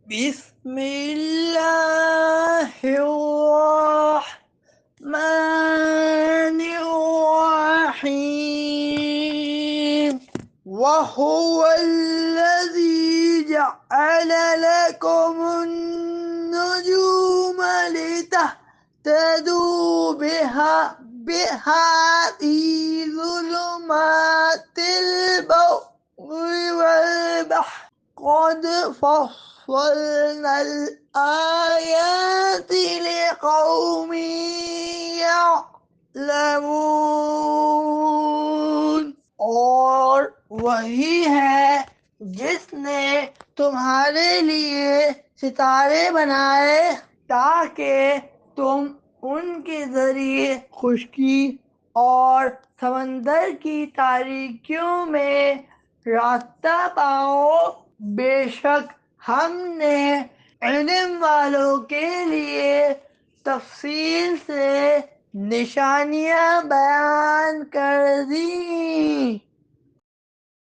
बिस्मिल्लाहिर्रहमानिर्रहीम वहुवल्लज़ी जअल लकुमुन्नुजूम लितहतदू बिहा फी ज़ुलुमातिल बर्रि वल बहर क़द फ़स्सलनल आयाति लिक़ौमिन यअलमून। और वही है जिसने तुम्हारे लिए सितारे बनाए ताकि तुम उनके जरिए खुशकी और समंदर की तारीकियों में रास्ता पाओ। बेशक हमने इल्म वालों के लिए तफसील से निशानियां बयान कर दी